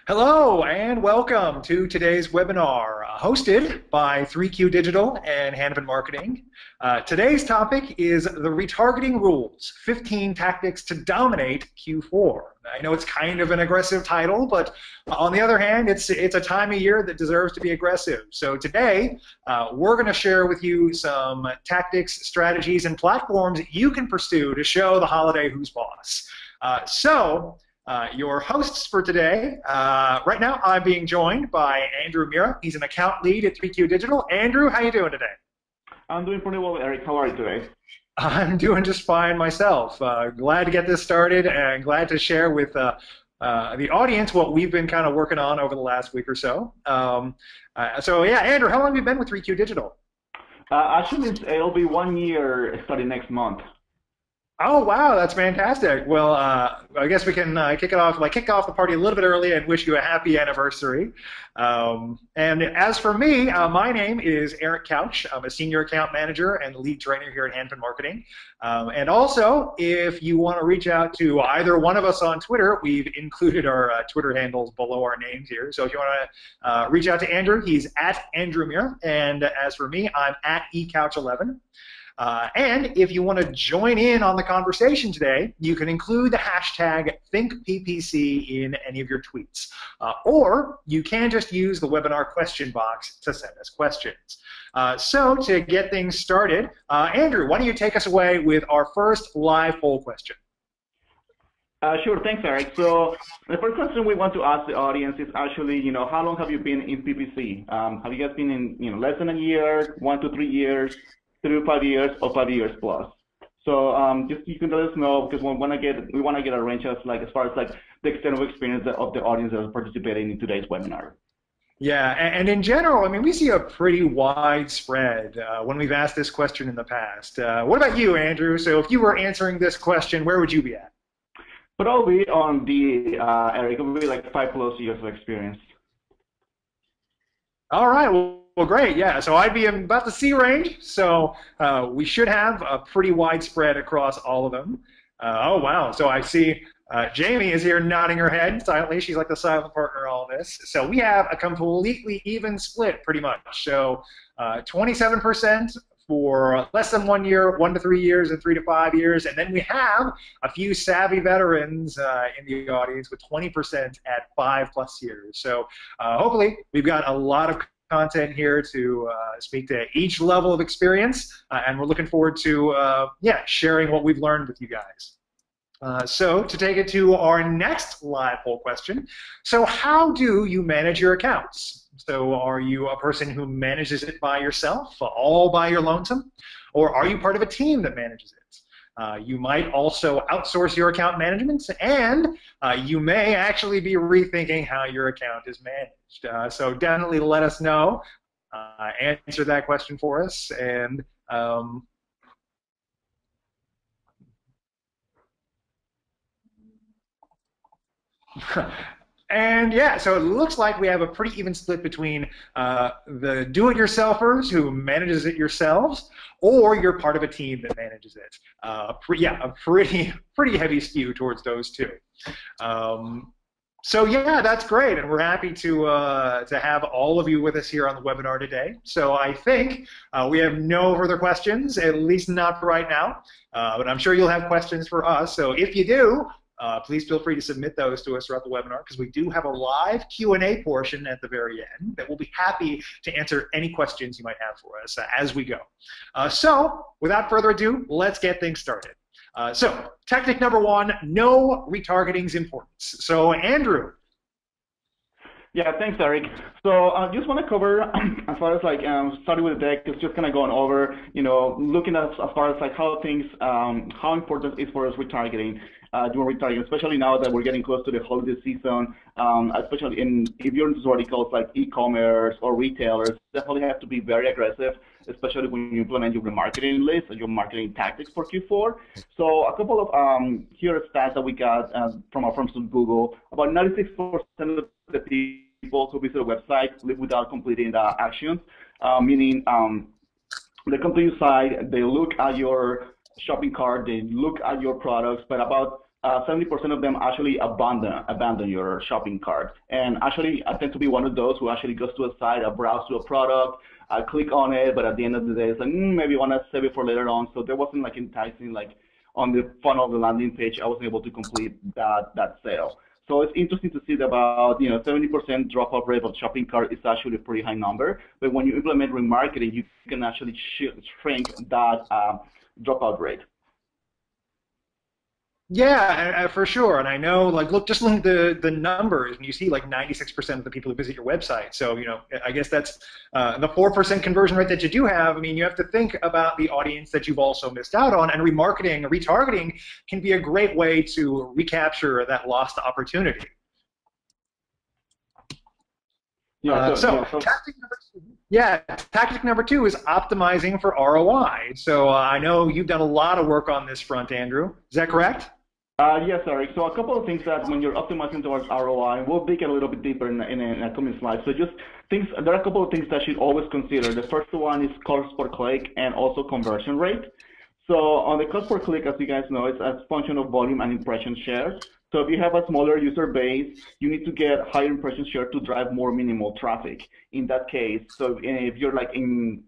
Hello and welcome to today's webinar hosted by 3Q Digital and Hanapin Marketing. Today's topic is the retargeting rules, 15 tactics to dominate Q4. I know it's kind of an aggressive title, but on the other hand, it's a time of year that deserves to be aggressive. So today, we're going to share with you some tactics, strategies, and platforms that you can pursue to show the holiday who's boss. Your hosts for today, right now I'm being joined by Andrew Mira. He's an account lead at 3Q Digital. Andrew, how you doing today? I'm doing pretty well, Eric. How are you today? I'm doing just fine myself. Glad to get this started and glad to share with the audience what we've been kind of working on over the last week or so. Yeah, Andrew, how long have you been with 3Q Digital? Actually, it'll be 1 year starting next month. Oh wow, that's fantastic. Well, I guess we can kick off the party a little bit early and wish you a happy anniversary. And as for me, my name is Eric Couch. I'm a senior account manager and lead trainer here at Hanapin Marketing. And also, if you want to reach out to either one of us on Twitter, we've included our Twitter handles below our names here. So if you want to reach out to Andrew, he's at Andrew Mira. And as for me, I'm at eCouch11. And if you want to join in on the conversation today, you can include the hashtag ThinkPPC in any of your tweets. Or you can just use the webinar question box to send us questions. So to get things started, Andrew, why don't you take us away with our first live poll question? Sure, thanks, Eric. So the first question we want to ask the audience is actually, how long have you been in PPC? Have you guys been in, less than a year, 1 to 3 years? 3 to 5 years, or 5 years plus. So just you can let us know because we want to get a range of as far as the extent of experience of the audience that is participating in today's webinar. Yeah, and in general, I mean, we see a pretty wide spread when we've asked this question in the past. What about you, Andrew? So if you were answering this question, where would you be at? Probably on the Eric, it would be 5+ years of experience. All right. Well, great. Yeah. So I'd be in about the C range. So we should have a pretty wide spread across all of them. Oh, wow. So I see Jamie is here nodding her head silently. She's like the silent partner in all this. So we have a completely even split pretty much. So 27% for less than 1 year, 1 to 3 years, and 3 to 5 years. And then we have a few savvy veterans in the audience with 20% at 5+ years. So hopefully we've got a lot of content here to speak to each level of experience, and we're looking forward to sharing what we've learned with you guys. So to take it to our next live poll question, so how do you manage your accounts? So are you a person who manages it by yourself, all by your lonesome, or are you part of a team that manages it? You might also outsource your account management, and you may actually be rethinking how your account is managed. So definitely let us know, answer that question for us, and and yeah, so it looks like we have a pretty even split between the do-it-yourselfers who manages it yourselves, or you're part of a team that manages it. A pretty heavy skew towards those two. So yeah, that's great, and we're happy to have all of you with us here on the webinar today. So I think we have no further questions, at least not for right now, but I'm sure you'll have questions for us. So if you do, please feel free to submit those to us throughout the webinar because we do have a live Q&A portion at the very end that we'll be happy to answer any questions you might have for us as we go. So without further ado, let's get things started. So tactic number 1, know retargeting's importance. So Andrew. Yeah, thanks, Eric. So I just want to cover as far as starting with the deck, it's just kind of going over, looking at as far as how things, how important it is for us retargeting, doing retargeting, especially now that we're getting close to the holiday season, especially if you're in verticals like e-commerce or retailers, definitely have to be very aggressive, especially when you implement your remarketing list and your marketing tactics for Q4. So a couple of here are stats that we got from our friends at Google. About 96% of the people who visit a website live without completing the actions, meaning they come to your site, they look at your shopping cart, they look at your products, but about 70% of them actually abandon your shopping cart. And actually, I tend to be one of those who actually goes to a site, I browse to a product, I click on it, but at the end of the day, it's like, maybe I want to save it for later on. So there wasn't like enticing, like on the funnel of the landing page, I wasn't able to complete that sale. So it's interesting to see that about 70% drop-off rate of shopping cart is actually a pretty high number. But when you implement remarketing, you can actually shrink that dropout rate. Yeah, for sure. And I know, like, look at the numbers, and you see like 96% of the people who visit your website. So, I guess that's the 4% conversion rate that you do have. I mean, you have to think about the audience that you've also missed out on, and retargeting can be a great way to recapture that lost opportunity. Tactic number two is optimizing for ROI. So I know you've done a lot of work on this front, Andrew. Is that correct? Yes, Eric. So a couple of things that when you're optimizing towards ROI, we'll dig a little bit deeper in a coming slide. So there are a couple of things that you should always consider. The first one is cost per click and also conversion rate. So on the cost per click, as you guys know, it's a function of volume and impression share. So if you have a smaller user base, you need to get higher impression share to drive more minimal traffic. In that case, so if you're like in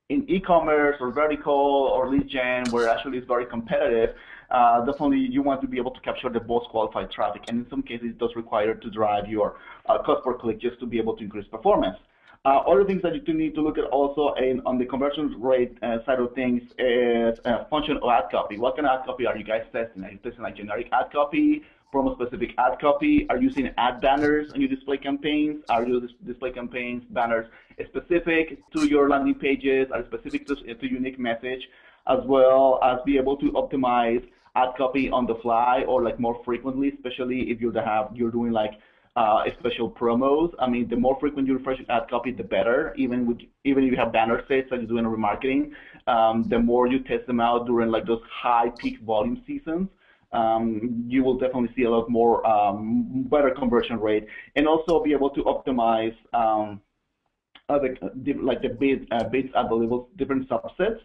e-commerce or vertical or lead gen, where actually it's very competitive, definitely you want to be able to capture the most qualified traffic. And in some cases, it does require to drive your cost per click just to be able to increase performance. Other things that you need to look at also on the conversion rate side of things is a function of ad copy. What kind of ad copy are you guys testing? Are you testing like generic ad copy, promo-specific ad copy? Are you using ad banners on your display campaigns? Are your display campaigns banners specific to your landing pages? Are specific to unique message? As well as be able to optimize ad copy on the fly or like more frequently, especially if you're doing like special promos. I mean, the more frequent you refresh ad copy, the better. Even if you have banner sets like you do in remarketing, the more you test them out during like those high peak volume seasons, you will definitely see a lot more better conversion rate, and also be able to optimize the bids at the levels, different subsets.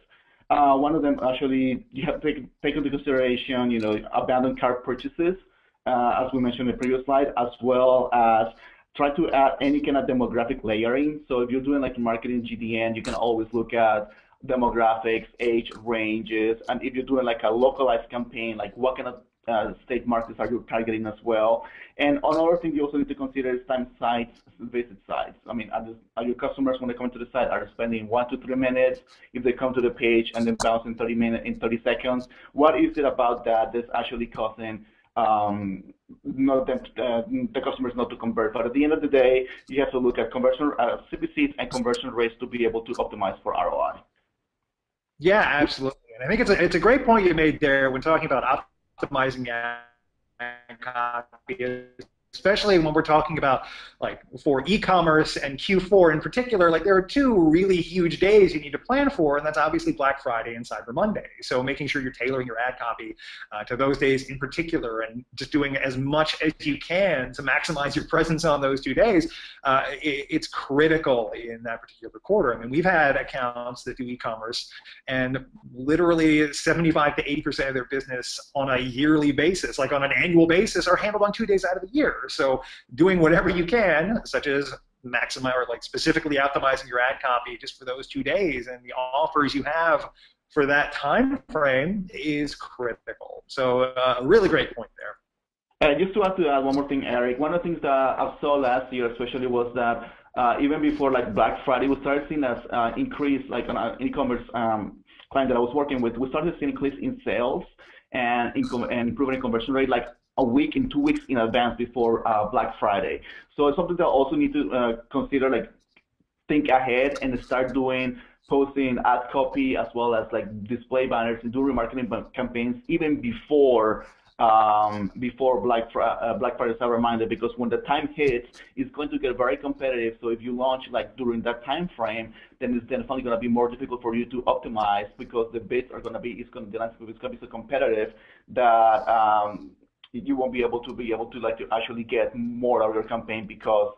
One of them actually you have to take into consideration, abandoned cart purchases, as we mentioned in the previous slide, as well as try to add any kind of demographic layering. So if you're doing like marketing GDN, you can always look at demographics, age ranges, and if you're doing like a localized campaign, like what kind of state markets are you targeting as well. And another thing you also need to consider is time sites, visit sites. I mean, are your customers, when they come to the site, are spending 1 to 3 minutes? If they come to the page and then bounce in 30 seconds, what is it about that that's actually causing the customers not to convert? But at the end of the day, you have to look at conversion CPCs and conversion rates to be able to optimize for ROI. Yeah, absolutely. And I think it's a great point you made there when talking about optimizing ad copy, especially when we're talking about like for e-commerce and Q4 in particular. Like there are two really huge days you need to plan for, and that's obviously Black Friday and Cyber Monday. So making sure you're tailoring your ad copy to those days in particular, and just doing as much as you can to maximize your presence on those 2 days, it's critical in that particular quarter. I mean, we've had accounts that do e-commerce, and literally 75 to 80% of their business on a yearly basis, like on an annual basis, are handled on 2 days out of the year. So doing whatever you can, such as maximize or like specifically optimizing your ad copy just for those 2 days and the offers you have for that time frame, is critical. So a really great point there. Just to add to that one more thing, Eric, one of the things that I saw last year especially was that even before like Black Friday, we started seeing as increase, like on an e-commerce client that I was working with, we started seeing increase in sales and improving conversion rate like a week and 2 weeks in advance before Black Friday. So it's something that also need to consider, like think ahead and start posting ad copy as well as like display banners and do remarketing campaigns even before Black Friday, Cyber Monday, because when the time hits, it's going to get very competitive. So if you launch like during that time frame, then it's definitely going to be more difficult for you to optimize, because the bids are going to be the landscape is going to be so competitive that you won't be able to actually get more out of your campaign, because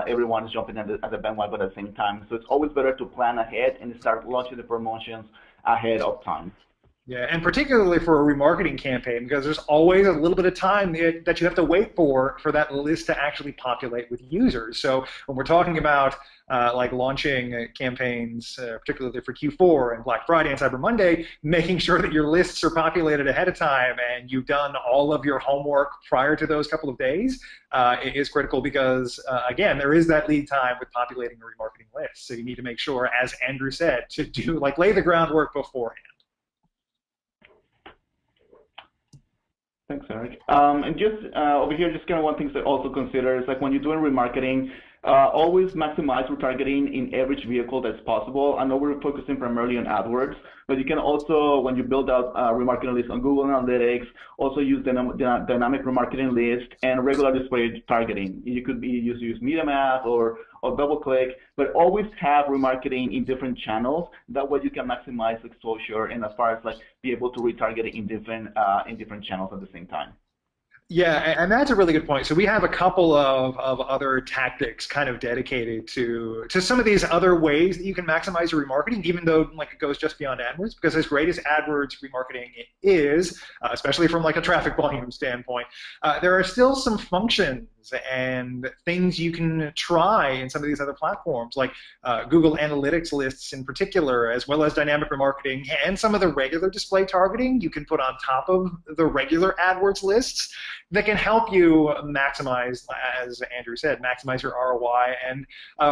everyone is jumping at the bandwagon at the same time. So it's always better to plan ahead and start launching the promotions ahead of time. Yeah, and particularly for a remarketing campaign, because there's always a little bit of time that you have to wait for that list to actually populate with users. So when we're talking about like launching campaigns, particularly for Q4 and Black Friday and Cyber Monday, making sure that your lists are populated ahead of time and you've done all of your homework prior to those couple of days is critical because, again, there is that lead time with populating a remarketing list. So you need to make sure, as Andrew said, to do like lay the groundwork beforehand. Thanks, Eric. And just over here, just kind of one thing to also consider is like when you're doing remarketing, always maximize retargeting in every vehicle that's possible. I know we're focusing primarily on AdWords, but you can also, when you build out a remarketing list on Google Analytics, also use dynamic remarketing list and regular display targeting. You could use Media Math or DoubleClick, but always have remarketing in different channels. That way you can maximize exposure and as far as like be able to retarget in different channels at the same time. Yeah, and that's a really good point. So we have a couple of other tactics kind of dedicated to some of these other ways that you can maximize your remarketing, even though like it goes just beyond AdWords, because as great as AdWords remarketing is, especially from like a traffic volume standpoint, there are still some functions and things you can try in some of these other platforms, like Google Analytics lists in particular, as well as dynamic remarketing and some of the regular display targeting you can put on top of the regular AdWords lists that can help you maximize, as Andrew said, maximize your ROI and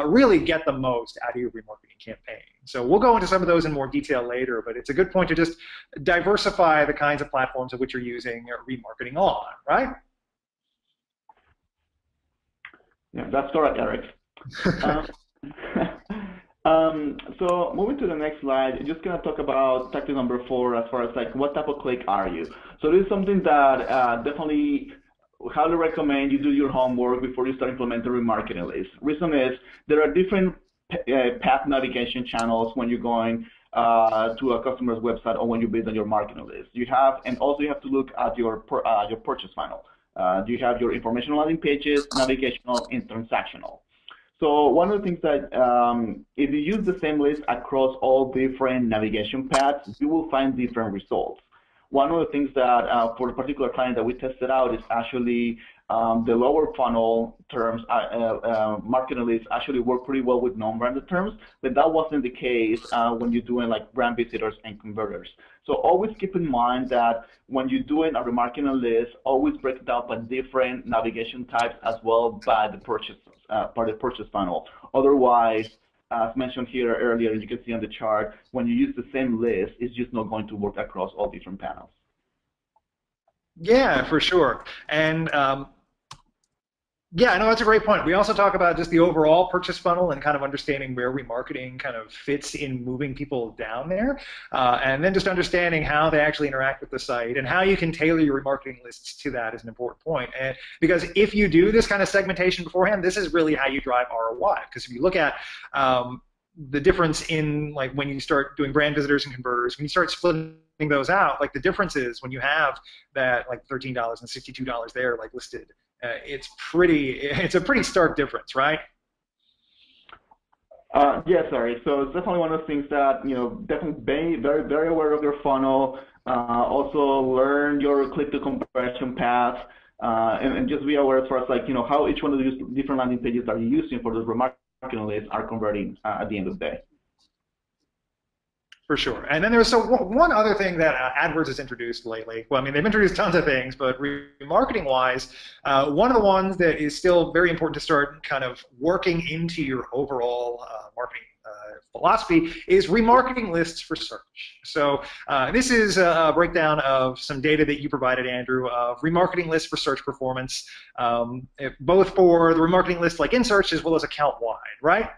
really get the most out of your remarketing campaign. So we'll go into some of those in more detail later, but it's a good point to just diversify the kinds of platforms of which you're using remarketing on, right? Yeah, that's correct, Eric. So moving to the next slide, I'm just going to talk about tactic number 4 as far as like what type of click are you. So this is something that definitely highly recommend you do your homework before you start implementing remarketing lists. Reason is there are different path navigation channels when you're going to a customer's website or when you build on your marketing list. You have, and also you have to look at your purchase funnel. You have your informational landing pages, navigational, and transactional. So one of the things that if you use the same list across all different navigation paths, you will find different results. One of the things that for the particular client that we tested out is actually the lower funnel terms, marketing lists actually work pretty well with non-branded terms, but that wasn't the case when you're doing like brand visitors and converters. So always keep in mind that when you're doing a remarketing list, always break it down by different navigation types as well by the purchase funnel. Otherwise, as mentioned here earlier, you can see on the chart, when you use the same list, it's just not going to work across all different panels. Yeah, for sure. And yeah, no, that's a great point. We also talk about just the overall purchase funnel and kind of understanding where remarketing kind of fits in moving people down there, and then just understanding how they actually interact with the site and how you can tailor your remarketing lists to that is an important point. And because if you do this kind of segmentation beforehand, this is really how you drive ROI. Because if you look at the difference in like when you start doing brand visitors and converters, when you start splitting those out, like the difference is when you have that like $13 and $62 there like listed. It's a pretty stark difference, right? Yes, sorry. So it's definitely one of those things that, you know, definitely be very, very aware of your funnel. Also learn your click-to-conversion path, and just be aware as far as like, you know, how each one of these different landing pages are you using for those remarketing lists are converting at the end of the day. For sure. And then there's one other thing that AdWords has introduced lately. Well, I mean, they've introduced tons of things, but remarketing-wise, one of the ones that is still very important to start kind of working into your overall marketing philosophy is remarketing lists for search. So this is a breakdown of some data that you provided, Andrew, of remarketing lists for search performance, both for the remarketing list like in search as well as account-wide, right?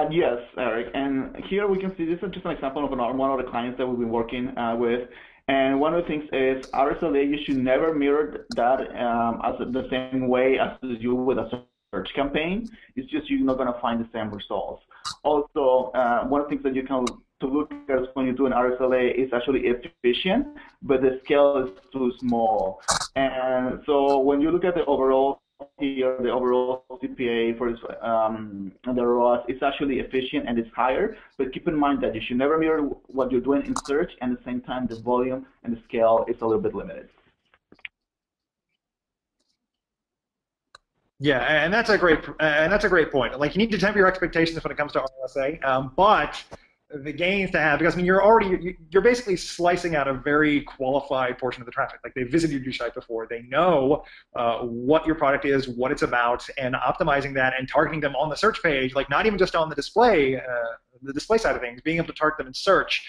Yes, Eric, and here we can see this is just an example of one of the clients that we've been working with. And one of the things is RSLA, you should never mirror that as the same way as you with a search campaign. It's just you're not going to find the same results. Also, one of the things that you can to look at when you do an RSLA is actually efficient, but the scale is too small. And so when you look at the overall here, the overall CPA for the ROAS is actually efficient and it's higher, but keep in mind that you should never mirror what you're doing in search, and at the same time, the volume and the scale is a little bit limited. Yeah, and that's a great point. Like, you need to temper your expectations when it comes to RLSA, but the gains to have, because I mean, you're basically slicing out a very qualified portion of the traffic. Like, they've visited your site before, they know what your product is, what it's about, and optimizing that and targeting them on the search page, like not even just on the display side of things, being able to target them in search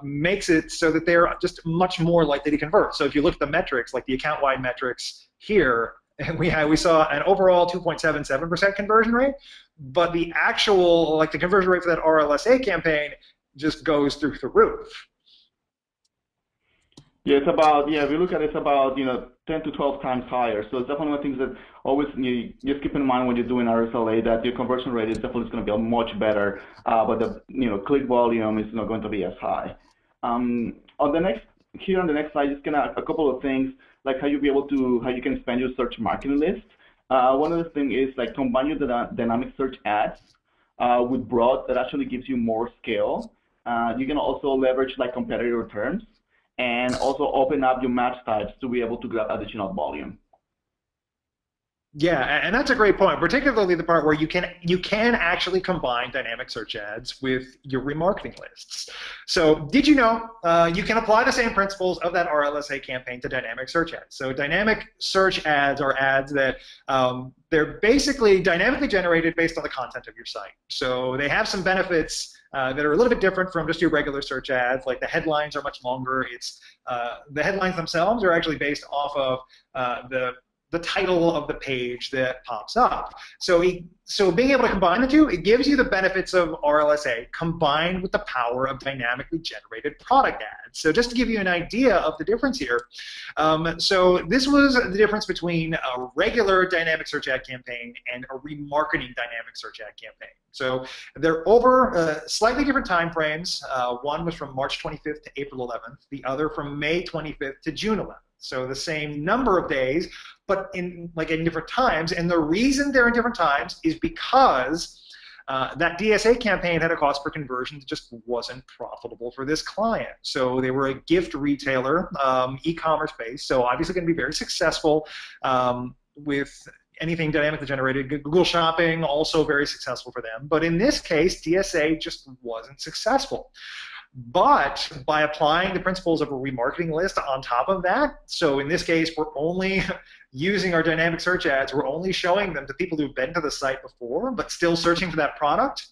makes it so that they're just much more likely to convert. So if you look at the metrics, like the account-wide metrics here, and we saw an overall 2.77% conversion rate, but the actual, like the conversion rate for that RLSA campaign just goes through the roof. Yeah, it's about, if you look at it, it's about 10 to 12 times higher. So it's definitely one of the things that always you just keep in mind when you're doing RSLA, that your conversion rate is definitely going to be much better, but the click volume is not going to be as high. On the next slide, just a couple of things like how you can expand your search marketing list. One of the things is like combine your dynamic search ads with broad that actually gives you more scale. You can also leverage like competitor terms, and also open up your match types to be able to grab additional volume. Yeah, and that's a great point, particularly the part where you can actually combine dynamic search ads with your remarketing lists. So did you know you can apply the same principles of that RLSA campaign to dynamic search ads? So dynamic search ads are ads that they're basically dynamically generated based on the content of your site. So they have some benefits that are a little bit different from just your regular search ads. Like the headlines are much longer. It's the headlines themselves are actually based off of the title of the page that pops up. So being able to combine the two, it gives you the benefits of RLSA combined with the power of dynamically generated product ads. So just to give you an idea of the difference here, so this was the difference between a regular dynamic search ad campaign and a remarketing dynamic search ad campaign. So they're over slightly different time frames. One was from March 25th to April 11th, the other from May 25th to June 11th. So the same number of days, but in different times. And the reason they're in different times is because that DSA campaign had a cost per conversion that just wasn't profitable for this client. So they were a gift retailer, e-commerce based, so obviously going to be very successful with anything dynamically generated. Google Shopping, also very successful for them. But in this case, DSA just wasn't successful. But by applying the principles of a remarketing list on top of that, so in this case, we're only using our dynamic search ads, we're only showing them to people who've been to the site before, but still searching for that product.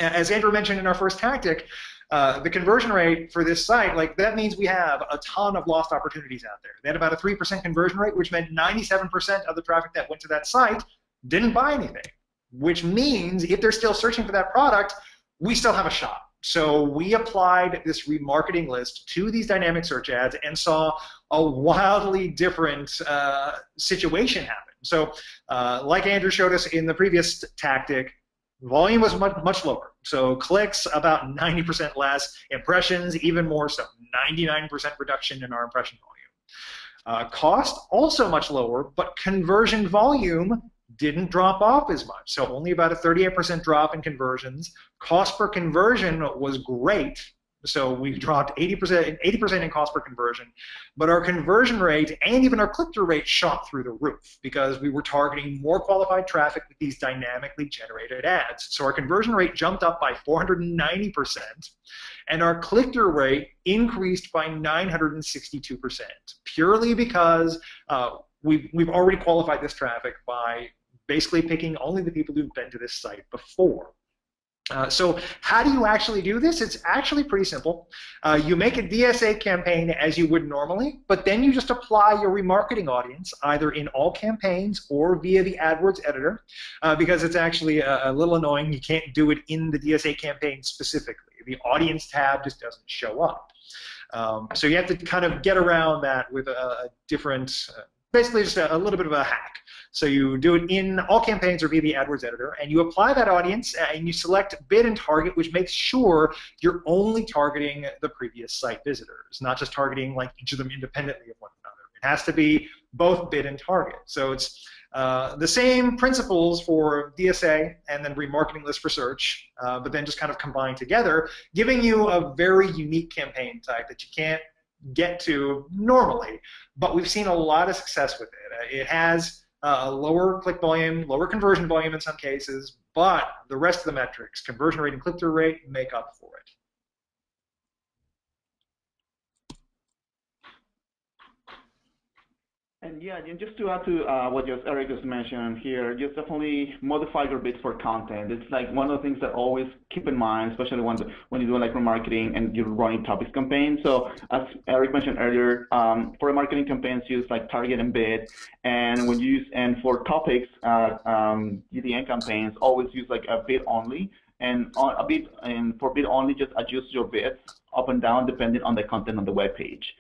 As Andrew mentioned in our first tactic, the conversion rate for this site, like that means we have a ton of lost opportunities out there. They had about a 3% conversion rate, which meant 97% of the traffic that went to that site didn't buy anything, which means if they're still searching for that product, we still have a shot. So we applied this remarketing list to these dynamic search ads and saw a wildly different situation happen. So like Andrew showed us in the previous tactic, volume was much lower. So clicks about 90% less, impressions even more so, 99% reduction in our impression volume. Cost also much lower, but conversion volume didn't drop off as much. So only about a 38% drop in conversions. Cost per conversion was great. So we dropped 80% in cost per conversion, but our conversion rate and even our click-through rate shot through the roof because we were targeting more qualified traffic with these dynamically generated ads. So our conversion rate jumped up by 490%, and our click-through rate increased by 962%, purely because we've already qualified this traffic by basically picking only the people who've been to this site before. So how do you actually do this? It's actually pretty simple. You make a DSA campaign as you would normally, but then you just apply your remarketing audience either in all campaigns or via the AdWords editor, because it's actually a little annoying. You can't do it in the DSA campaign specifically. The audience tab just doesn't show up. So you have to kind of get around that with a different, basically just a little bit of a hack. So you do it in all campaigns or via the AdWords editor, and you apply that audience, and you select bid and target, which makes sure you're only targeting the previous site visitors, not just targeting like each of them independently of one another. It has to be both bid and target. So it's The same principles for DSA and then remarketing list for search, but then just kind of combined together, giving you a very unique campaign type that you can't get to normally. But we've seen a lot of success with it. It has a lower click volume, lower conversion volume in some cases, but the rest of the metrics, conversion rate and click-through rate, make up for it. And yeah, and just to add to what Eric just mentioned here, just definitely modify your bids for content. It's like one of the things that always keep in mind, especially when you're doing like remarketing and you're running topics campaigns. So as Eric mentioned earlier, for remarketing campaigns, use like target and bid, and when you use for topics, UDN campaigns, always use like a bid only. And for bid only, just adjust your bids up and down depending on the content on the web page.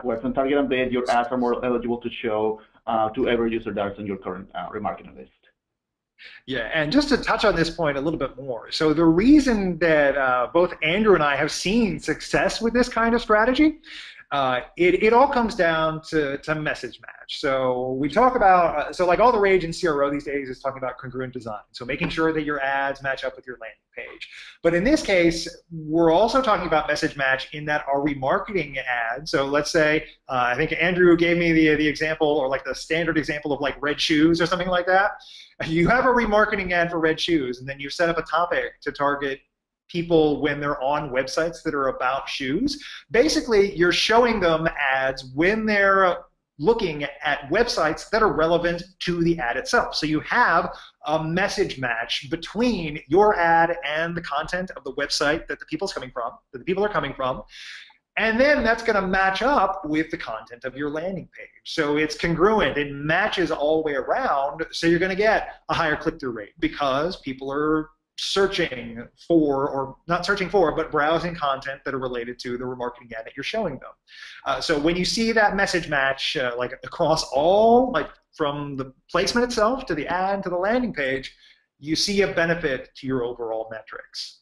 Whereas on target and bid, your ads are more eligible to show to every user that's on your current remarketing list. Yeah, and just to touch on this point a little bit more, so the reason that both Andrew and I have seen success with this kind of strategy, it all comes down to message match. So we talk about, so like all the rage in CRO these days is talking about congruent design, so making sure that your ads match up with your landing page. But in this case, we're also talking about message match in that our remarketing ad, so let's say, I think Andrew gave me the example, or like the standard example of like red shoes or something like that. You have a remarketing ad for red shoes, and then you set up a topic to target people when they're on websites that are about shoes. Basically, you're showing them ads when they're looking at websites that are relevant to the ad itself. So you have a message match between your ad and the content of the website that the people are coming from. And then that's going to match up with the content of your landing page. So it's congruent. It matches all the way around. So you're going to get a higher click-through rate because people are searching for, or not searching for, but browsing content that are related to the remarketing ad that you're showing them. So when you see that message match like across all, like from the placement itself to the ad to the landing page, you see a benefit to your overall metrics.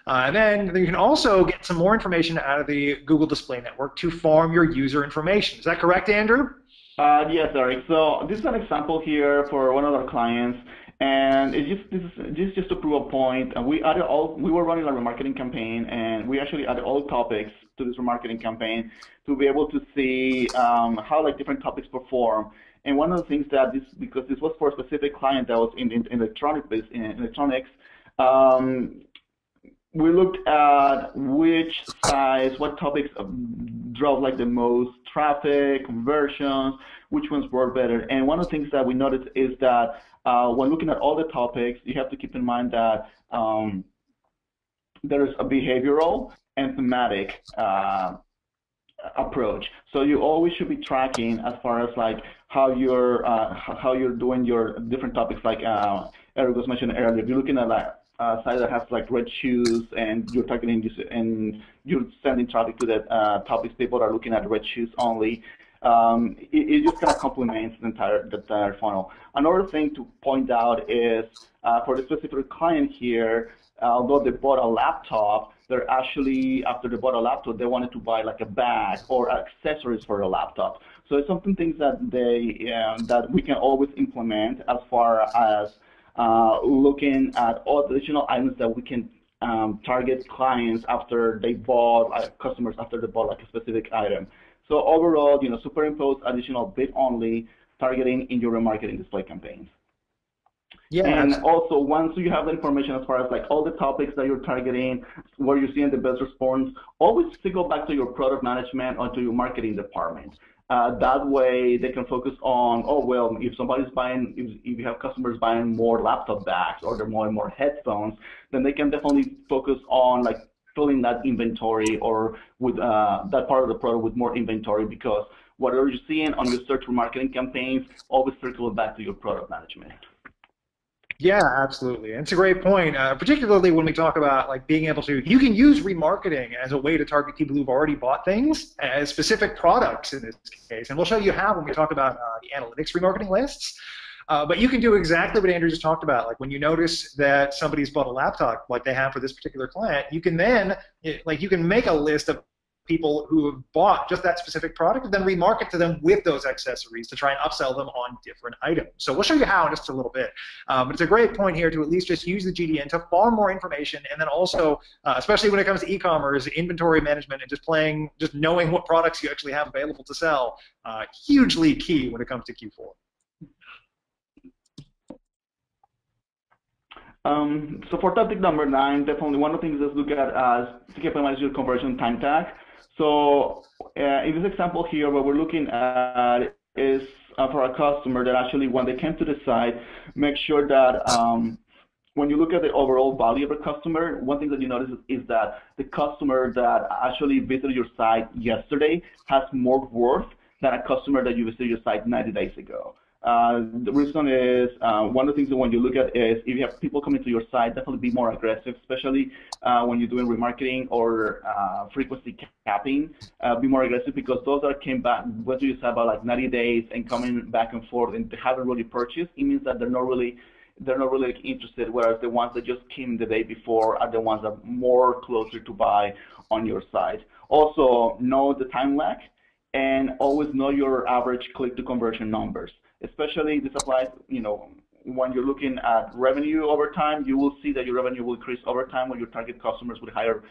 And then you can also get some more information out of the Google Display Network to farm your user information. Is that correct, Andrew? Yes, Eric. So this is an example here for one of our clients, and this is just to prove a point. We were running a remarketing campaign, and we actually added all topics to this remarketing campaign to be able to see how like different topics perform. And one of the things that because this was for a specific client that was in electronics. We looked at which sites, what topics drove like the most traffic, conversions, which ones were better. And one of the things that we noticed is that when looking at all the topics, you have to keep in mind that there is a behavioral and thematic approach. So you always should be tracking as far as like how you're doing your different topics. Like Eric was mentioning earlier, if you're looking at like site that has like red shoes and you're targeting this and you're sending traffic to that topics, people are looking at red shoes only. It just kind of complements the entire funnel. Another thing to point out is for the specific client here, although they bought a laptop, they're actually, after they bought a laptop, they wanted to buy like a bag or accessories for a laptop. So it's something things that that we can always implement as far as looking at all the additional items that we can target clients after they bought, customers after they bought like a specific item. So overall, superimpose additional bid only targeting in your remarketing display campaigns. Yeah. And also, once you have the information as far as like all the topics that you're targeting, where you're seeing the best response, always go back to your product management or to your marketing department. That way they can focus on, oh, well, if somebody's buying, if you have customers buying more laptop bags or they're more and more headphones, then they can definitely focus on like filling that inventory or with that part of the product with more inventory, because whatever you're seeing on your search remarketing campaigns, always circle back to your product management. Yeah, absolutely. And it's a great point, particularly when we talk about like being able to, you can use remarketing as a way to target people who've already bought things as specific products in this case. And we'll show you how when we talk about the analytics remarketing lists. But you can do exactly what Andrew just talked about. Like when you notice that somebody's bought a laptop like they have for this particular client, you can then, like you can make a list of people who have bought just that specific product and then remarket to them with those accessories to try and upsell them on different items. So we'll show you how in just a little bit. But it's a great point here to at least just use the GDN to farm more information, and then also, especially when it comes to e-commerce, inventory management, and just knowing what products you actually have available to sell, hugely key when it comes to Q4. So for topic number 9, definitely one of the things to look at to capitalize your conversion time tag. So in this example here, what we're looking at is for a customer that actually, when they came to the site, make sure that when you look at the overall value of a customer, one thing that you notice is that the customer that actually visited your site yesterday has more worth than a customer that you visited your site 90 days ago. The reason is, one of the things that when you look at is, if you have people coming to your site, definitely be more aggressive, especially when you're doing remarketing or frequency capping. Be more aggressive, because those that came back, what do you say about like 90 days and coming back and forth and they haven't really purchased, it means that they're not really interested, whereas the ones that just came the day before are the ones that are more closer to buy on your site. Also, know the time lag and always know your average click to conversion numbers. Especially this applies, when you're looking at revenue over time, you will see that your revenue will increase over time when you target customers with higher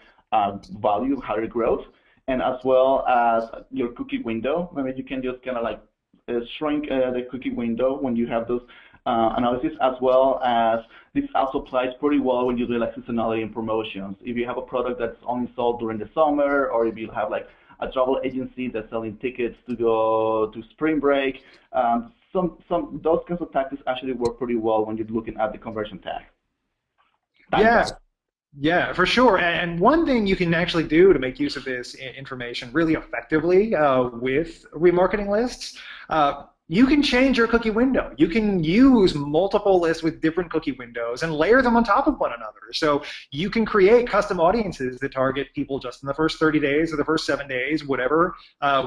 value, higher growth, and as well as your cookie window. Maybe you can just kind of like shrink the cookie window when you have those analysis, as well as this also applies pretty well when you do like seasonality and promotions. If you have a product that's only sold during the summer, or if you have like a travel agency that's selling tickets to go to spring break, those kinds of tactics actually work pretty well when you're looking at the conversion tag. Yeah, for sure. And one thing you can actually do to make use of this information really effectively with remarketing lists, you can change your cookie window. You can use multiple lists with different cookie windows and layer them on top of one another. So you can create custom audiences that target people just in the first 30 days or the first 7 days, whatever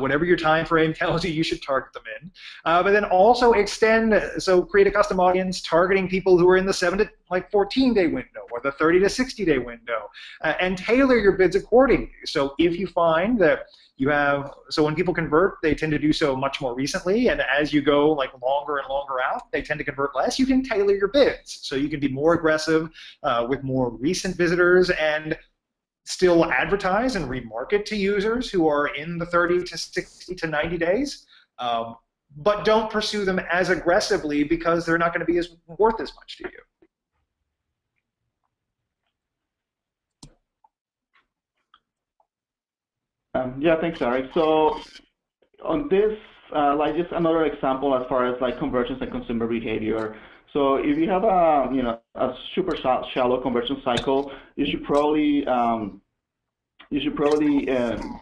your time frame tells you should target them in. But then also extend, so create a custom audience targeting people who are in the 7 to 14-day window or the 30 to 60-day window, and tailor your bids accordingly. So if you find that so when people convert, they tend to do so much more recently, and as you go like longer and longer out, they tend to convert less. You can tailor your bids, so you can be more aggressive with more recent visitors and still advertise and remarket to users who are in the 30 to 60 to 90 days, but don't pursue them as aggressively because they're not going to be worth as much to you. Yeah, thanks, Eric. So on this, like just another example as far as like conversions and consumer behavior. So if you have a super shallow conversion cycle, you should probably target,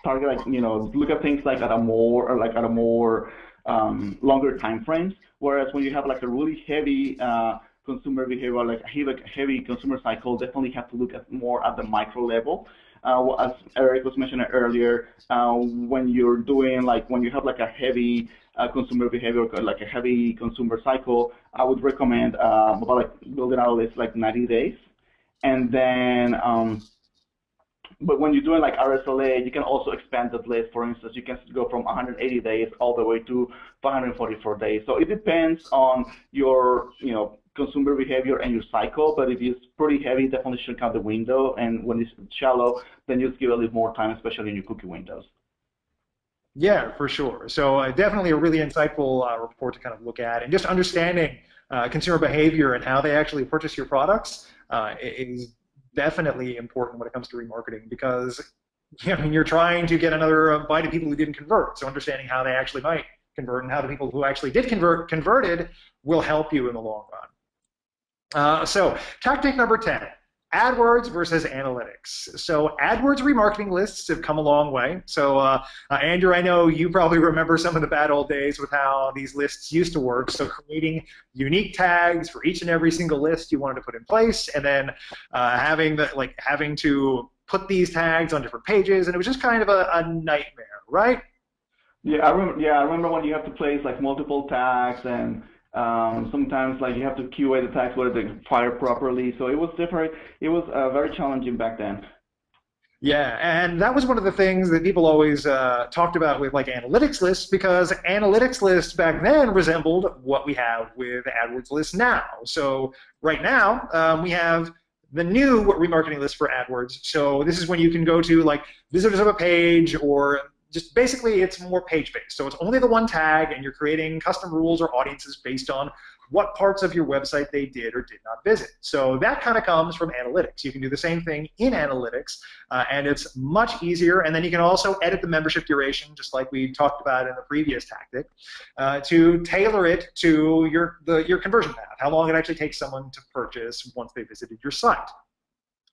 like, look at things like at a more longer time frames. Whereas when you have like a really heavy consumer behavior, like a heavy consumer cycle, definitely have to look at more at the micro level. As Eric was mentioning earlier, when you have like a heavy consumer behavior, like a heavy consumer cycle, I would recommend building out a list like 90 days. And then, but when you're doing like RSLA, you can also expand that list. For instance, you can go from 180 days all the way to 544 days. So it depends on your, consumer behavior and your cycle, but if it's pretty heavy, definitely shrink out the window, and when it's shallow, then just give a little more time, especially in your cookie windows. Yeah, for sure. So definitely a really insightful report to kind of look at, and just understanding consumer behavior and how they actually purchase your products is definitely important when it comes to remarketing, because you're trying to get another bite of people who didn't convert. So understanding how they actually might convert and how the people who actually did converted will help you in the long run. So tactic number 10, AdWords versus analytics. So AdWords remarketing lists have come a long way. So Andrew, I know you probably remember some of the bad old days with how these lists used to work. So creating unique tags for each and every single list you wanted to put in place, and then having to put these tags on different pages, and it was just kind of a nightmare, right? Yeah, I remember when you have to place like multiple tags, and sometimes like you have to QA the tags whether they fire properly. So it was different. It was very challenging back then. Yeah, and that was one of the things that people always talked about with like analytics lists, because analytics lists back then resembled what we have with AdWords lists now. So right now we have the new remarketing list for AdWords. So this is when you can go to like visitors of a page, or just basically it's more page-based. So it's only the one tag, and you're creating custom rules or audiences based on what parts of your website they did or did not visit. So that kind of comes from analytics. You can do the same thing in analytics, and it's much easier. And then you can also edit the membership duration, just like we talked about in the previous tactic, to tailor it to your conversion path, how long it actually takes someone to purchase once they visited your site.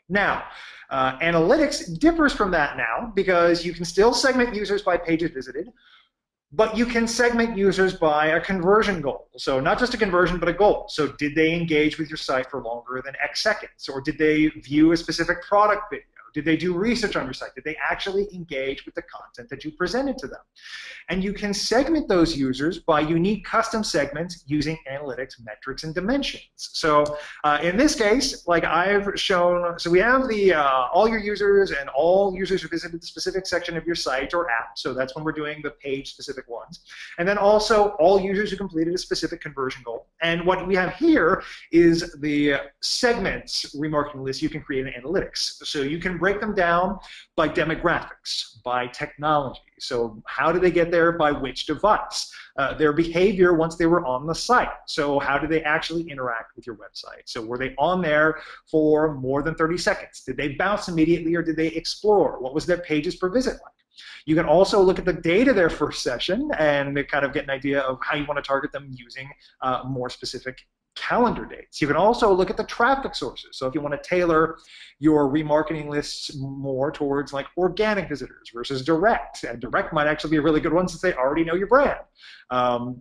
Now, analytics differs from that now, because you can still segment users by pages visited, but you can segment users by a conversion goal. So not just a conversion, but a goal. So did they engage with your site for longer than X seconds? Or did they view a specific product video? Did they do research on your site? Did they actually engage with the content that you presented to them? And you can segment those users by unique custom segments using analytics metrics and dimensions. So in this case, like I've shown, so we have the all your users and all users who visited the specific section of your site or app. So that's when we're doing the page-specific ones. And then also all users who completed a specific conversion goal. And what we have here is the segments remarketing list you can create in analytics. So you can break them down by demographics, by technology. So how did they get there, by which device? Their behavior once they were on the site. So how did they actually interact with your website? So were they on there for more than 30 seconds? Did they bounce immediately, or did they explore? What was their pages per visit like? You can also look at the data their first session and kind of get an idea of how you want to target them using more specific calendar dates. You can also look at the traffic sources. So if you want to tailor your remarketing lists more towards like organic visitors versus direct, and direct might actually be a really good one since they already know your brand,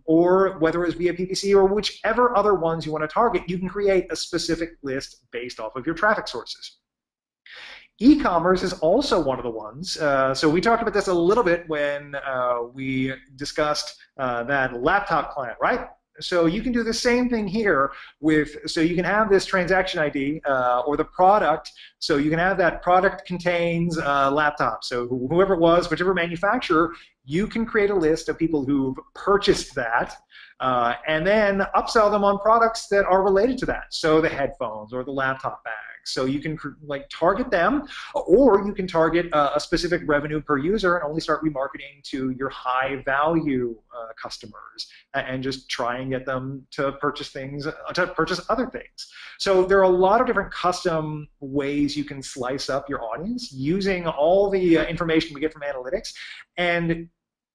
or whether it's via PPC or whichever other ones you want to target, you can create a specific list based off of your traffic sources. E-commerce is also one of the ones. So we talked about this a little bit when we discussed that laptop client, right? So you can do the same thing here with, so you can have this transaction ID or the product, so you can have that product contains laptop. So whoever it was, whichever manufacturer, you can create a list of people who've purchased that and then upsell them on products that are related to that. So the headphones or the laptop bag. So you can like target them, or you can target a specific revenue per user and only start remarketing to your high value customers and just try and get them to purchase things, to purchase other things. So there are a lot of different custom ways you can slice up your audience using all the information we get from analytics, and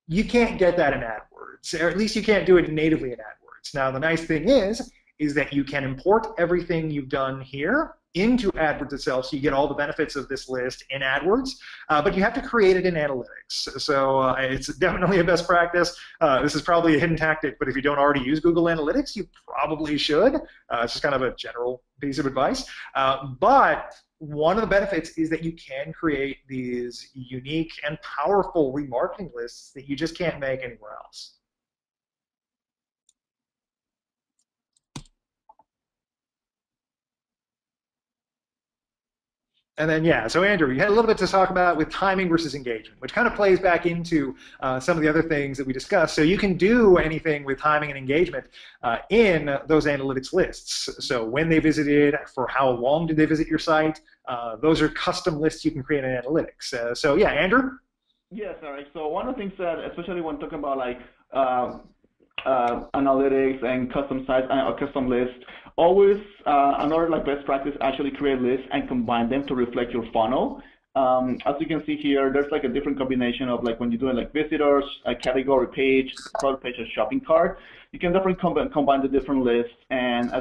you can't get that in AdWords, or at least you can't do it natively in AdWords. Now the nice thing is that you can import everything you've done here into AdWords itself, so you get all the benefits of this list in AdWords, but you have to create it in analytics. So it's definitely a best practice. This is probably a hidden tactic, but if you don't already use Google Analytics, you probably should. It's just kind of a general piece of advice. But one of the benefits is that you can create these unique and powerful remarketing lists that you just can't make anywhere else. And then, yeah, so Andrew, you had a little bit to talk about with timing versus engagement, which kind of plays back into some of the other things that we discussed. So you can do anything with timing and engagement in those analytics lists. So when they visited, for how long did they visit your site, those are custom lists you can create in analytics. So yeah, Andrew? Yes, all right. So one of the things that, especially when talking about like analytics and custom sites or custom lists, always another like best practice, actually create lists and combine them to reflect your funnel. As you can see here, there's like a different combination of like when you're doing like visitors, a category page, product page, a shopping cart. You can definitely combine the different lists and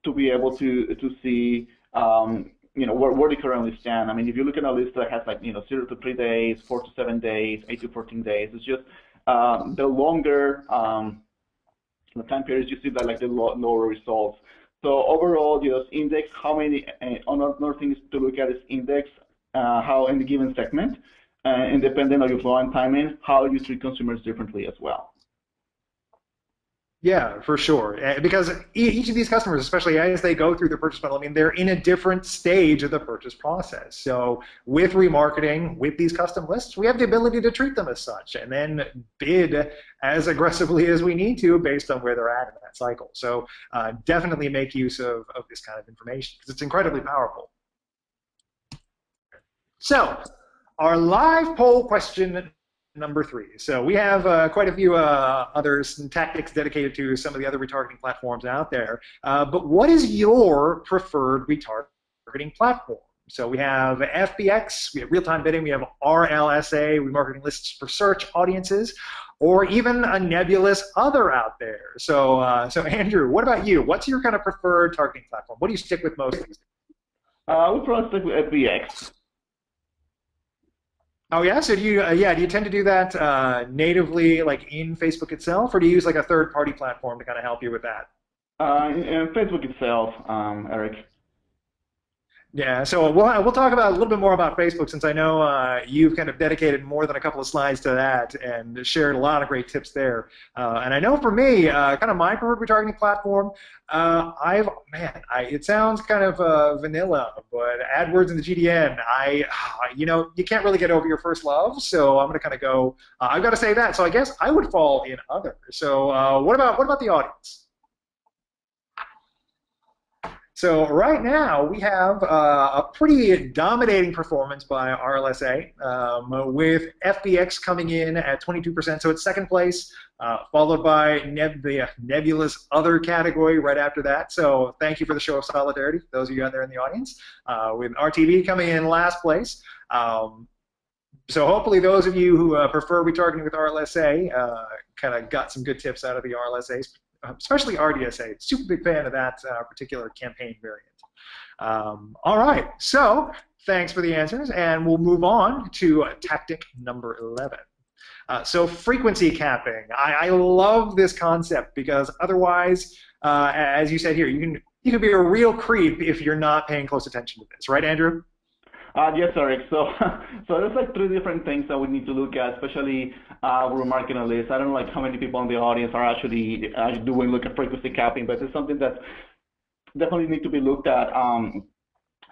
to be able to see you know where they currently stand. I mean, if you look at a list that has like 0 to 3 days, 4 to 7 days, 8 to 14 days, it's just the longer the time periods, you see that like the lower results. So overall, just index how many. Another thing to look at is index how in the given segment, independent of your flow and timing, how you treat consumers differently as well. Yeah, for sure. Because each of these customers, especially as they go through the purchase funnel, I mean, they're in a different stage of the purchase process. So with remarketing, with these custom lists, we have the ability to treat them as such and then bid as aggressively as we need to based on where they're at in that cycle. So definitely make use of this kind of information because it's incredibly powerful. So our live poll question number 3. So we have quite a few others and tactics dedicated to some of the other retargeting platforms out there. But what is your preferred retargeting platform? So we have FBX, we have real-time bidding, we have RLSA, remarketing lists for search audiences, or even a nebulous other out there. So, so Andrew, what about you? What's your kind of preferred targeting platform? What do you stick with most of these days? I would probably stick with FBX. Oh yeah, so do you do you tend to do that natively, like in Facebook itself, or do you use like a third-party platform to kind of help you with that? In Facebook itself, Eric. Yeah, so we'll talk about a little bit more about Facebook since I know you've kind of dedicated more than a couple of slides to that and shared a lot of great tips there. And I know for me, kind of my preferred retargeting platform, it sounds kind of vanilla, but AdWords and the GDN, you can't really get over your first love, so I'm going to kind of go. I've got to say that. So I guess I would fall in other. So what about the audience? So right now we have a pretty dominating performance by RLSA, with FBX coming in at 22%, so it's second place, followed by the nebulous other category right after that. So thank you for the show of solidarity, those of you out there in the audience, with RTV coming in last place. So hopefully those of you who prefer retargeting with RLSA kind of got some good tips out of the RLSAs. Especially RDSA. Super big fan of that particular campaign variant. All right, so thanks for the answers, and we'll move on to tactic number 11. So frequency capping. I love this concept because otherwise, as you said here, you can be a real creep if you're not paying close attention to this, right, Andrew? Yes, Eric. So there's like 3 different things that we need to look at, especially remarketing lists. I don't know like how many people in the audience are actually doing look at frequency capping, but it's something that definitely need to be looked at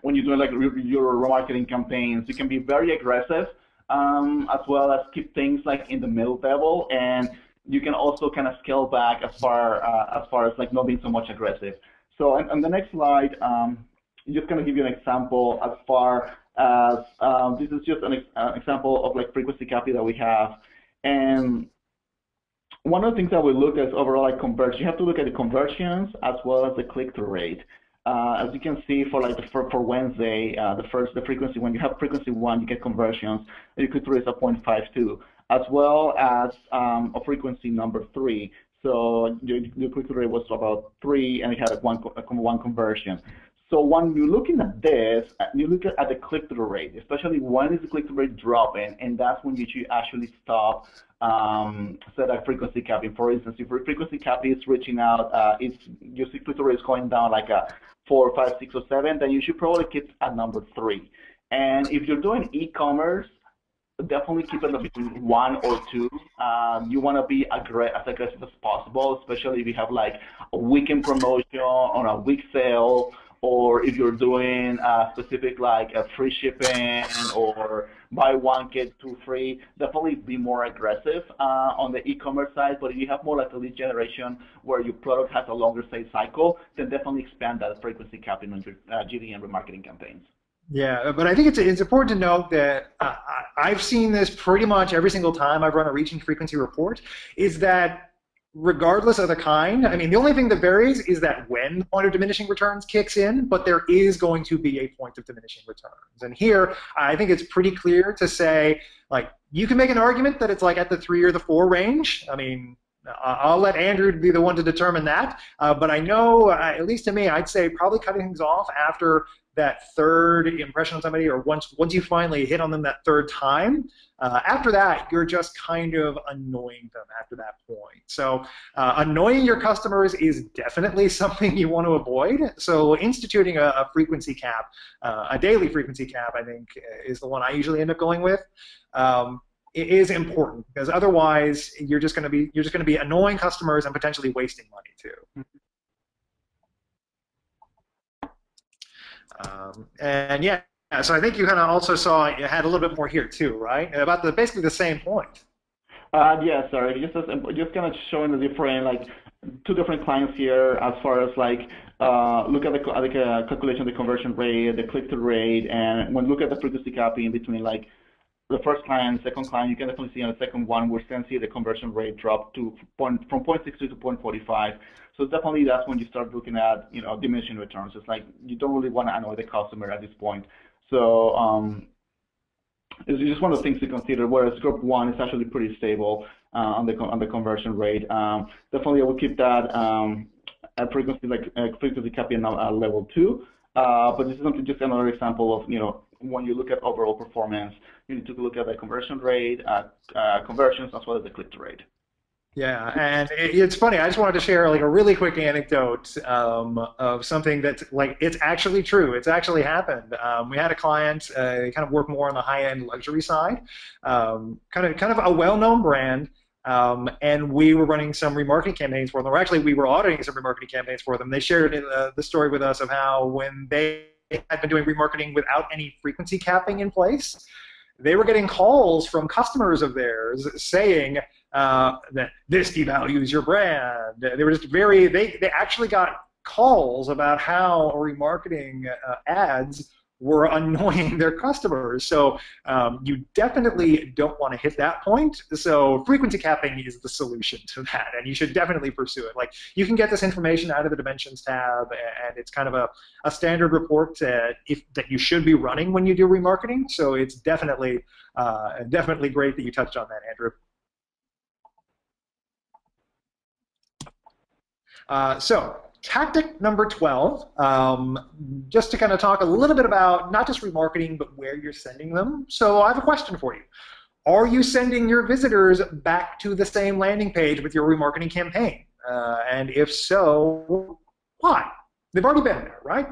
when you're doing like your remarketing campaigns. You can be very aggressive, as well as keep things like in the middle level, and you can also kind of scale back as far as like not being so much aggressive. So on the next slide, I'm just going to give you an example as far as this is just an example of like frequency capping that we have. And one of the things that we look at is overall like conversion. You have to look at the conversions as well as the click-through rate. As you can see for like for Wednesday, the frequency, when you have frequency 1, you get conversions, and your click-through rate is 0.52, as well as a frequency number 3. So your click-through rate was about 3, and it had one conversion. So when you're looking at this, you look at the click-through rate, especially when is the click-through rate dropping, and that's when you should actually stop set like frequency capping. For instance, if your frequency capping is reaching out, your click-through rate is going down like a 4, 5, 6, or 7, then you should probably keep at number 3. And if you're doing e-commerce, definitely keep it between 1 or 2. You want to be as aggressive as possible, especially if you have like a weekend promotion on a week sale, or if you're doing specific like a free shipping or buy 1 get 2 free. Definitely be more aggressive on the e-commerce side. But if you have more like a lead generation where your product has a longer sales cycle, then definitely expand that frequency capping on your GD and remarketing campaigns. Yeah, but I think it's important to note that I've seen this pretty much every single time I've run a reach and frequency report, is that regardless of the kind, I mean, the only thing that varies is that when the point of diminishing returns kicks in, but there is going to be a point of diminishing returns. And here, I think it's pretty clear to say, like, you can make an argument that it's like at the 3 or the 4 range. I mean, I'll let Andrew be the one to determine that. But I know, at least to me, I'd say probably cutting things off after that 3rd impression on somebody, or once you finally hit on them that 3rd time. After that, you're just kind of annoying them after that point. So annoying your customers is definitely something you want to avoid. So instituting a frequency cap, a daily frequency cap, I think, is the one I usually end up going with. is important, because otherwise you're just going to be annoying customers and potentially wasting money too. And yeah, so I think you kind of also saw you had a little bit more here too, right? About basically the same point. Yeah, sorry, just kind of showing the different, like, two different clients here as far as like look at the calculation of the conversion rate, the click-through rate, and when look at the frequency capping in between like the first client, second client, you can definitely see on the second one, we're going to see the conversion rate drop to from 0.62 to 0.45. So definitely that's when you start looking at, you know, diminishing returns. It's like you don't really want to annoy the customer at this point. So it's just one of the things to consider. Whereas group one is actually pretty stable on the conversion rate. Definitely, I will keep that at frequency frequency capping level 2. But this is something, just another example of, you know, when you look at overall performance, you need to look at the conversion rate, conversions, as well as the click-through rate. Yeah, and it's funny. I just wanted to share like a really quick anecdote of something that's like, it's actually true. It's actually happened. We had a client, kind of work more on the high-end luxury side, kind of a well-known brand, and we were running some remarketing campaigns for them. Or actually, we were auditing some remarketing campaigns for them. They shared the story with us of how when they had been doing remarketing without any frequency capping in place, they were getting calls from customers of theirs saying that this devalues your brand. They were just they actually got calls about how remarketing ads were annoying their customers. So you definitely don't want to hit that point. So frequency capping is the solution to that, and you should definitely pursue it. Like, you can get this information out of the dimensions tab, and it's kind of a standard report that you should be running when you do remarketing. So it's definitely definitely great that you touched on that, Andrew. So tactic number 12, just to kind of talk a little bit about not just remarketing, but where you're sending them. So I have a question for you. Are you sending your visitors back to the same landing page with your remarketing campaign? And if so, why? They've already been there, right?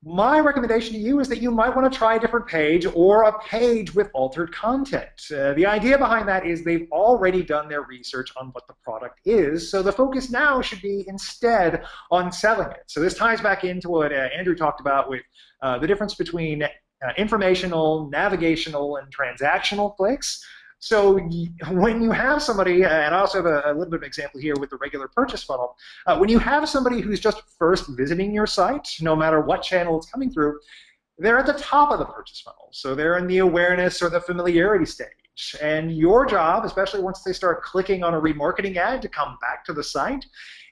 My recommendation to you is that you might want to try a different page, or a page with altered content. The idea behind that is they've already done their research on what the product is, so the focus now should be instead on selling it. So this ties back into what Andrew talked about with the difference between informational, navigational, and transactional clicks. So when you have somebody, and I also have a little bit of an example here with the regular purchase funnel, when you have somebody who's just first visiting your site, no matter what channel it's coming through, they're at the top of the purchase funnel. So they're in the awareness or the familiarity stage. And your job, especially once they start clicking on a remarketing ad to come back to the site,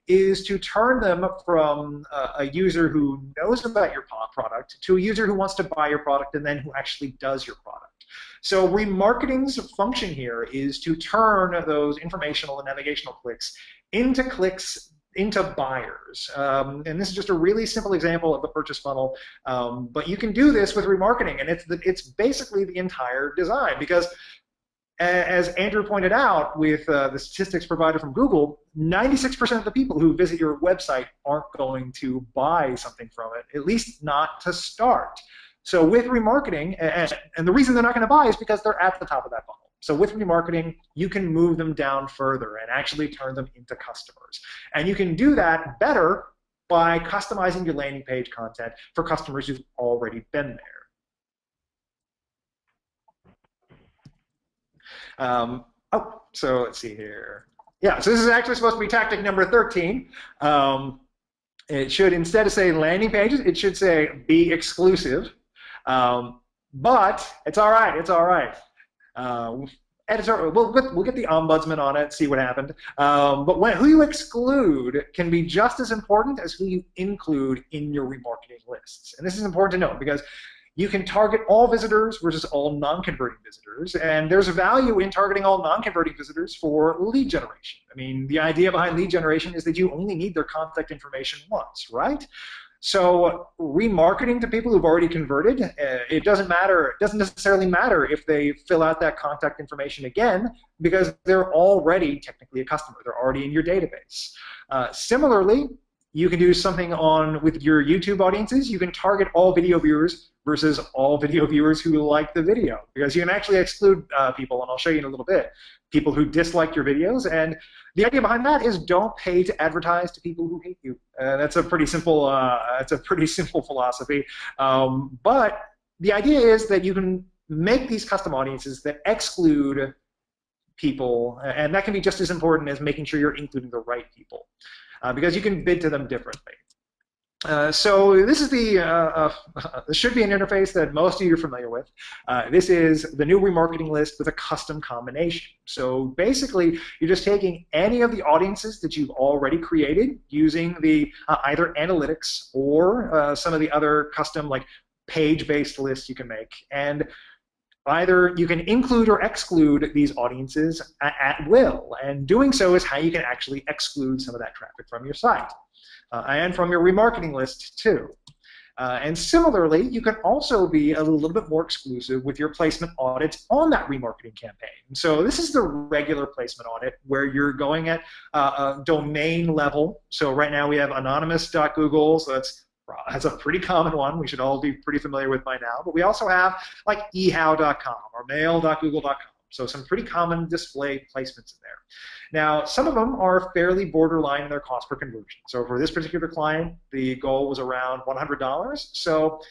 is to turn them from a user who knows about your product to a user who wants to buy your product and then who actually does your product. So remarketing's function here is to turn those informational and navigational clicks into buyers. And this is just a really simple example of the purchase funnel, but you can do this with remarketing, and it's basically the entire design, because as Andrew pointed out with the statistics provided from Google, 96% of the people who visit your website aren't going to buy something from it, at least not to start. So with remarketing, and the reason they're not going to buy is because they're at the top of that funnel. So with remarketing, you can move them down further and actually turn them into customers. And you can do that better by customizing your landing page content for customers who've already been there. So let's see here. Yeah, so this is actually supposed to be tactic number 13. It should, instead of saying landing pages, it should say be exclusive. But it's all right. It's all right. Editor, we'll get the ombudsman on it, see what happened. But who you exclude can be just as important as who you include in your remarketing lists. And this is important to note, because you can target all visitors versus all non-converting visitors, and there's a value in targeting all non-converting visitors for lead generation. I mean, the idea behind lead generation is that you only need their contact information once, right? So remarketing to people who've already converted, it doesn't necessarily matter if they fill out that contact information again, because they're already technically a customer. They're already in your database. Similarly, You can do something with your YouTube audiences. You can target all video viewers versus all video viewers who like the video, because you can actually exclude people, and I'll show you in a little bit, people who dislike your videos. And the idea behind that is don't pay to advertise to people who hate you. That's a pretty simple. It's a pretty simple philosophy. But the idea is that you can make these custom audiences that exclude people, and that can be just as important as making sure you're including the right people, because you can bid to them differently. So this is this should be an interface that most of you are familiar with. This is the new remarketing list with a custom combination. So basically, you're just taking any of the audiences that you've already created using the either analytics or some of the other custom like page-based lists you can make, and either you can include or exclude these audiences at will, and doing so is how you can actually exclude some of that traffic from your site and from your remarketing list too. And similarly, you can also be a little bit more exclusive with your placement audits on that remarketing campaign. So this is the regular placement audit where you're going at a domain level. So right now we have anonymous.google, so that's a pretty common one. We should all be pretty familiar with by now. But we also have like ehow.com or mail.google.com. So some pretty common display placements in there. Now, some of them are fairly borderline in their cost per conversion. So for this particular client, the goal was around $100. So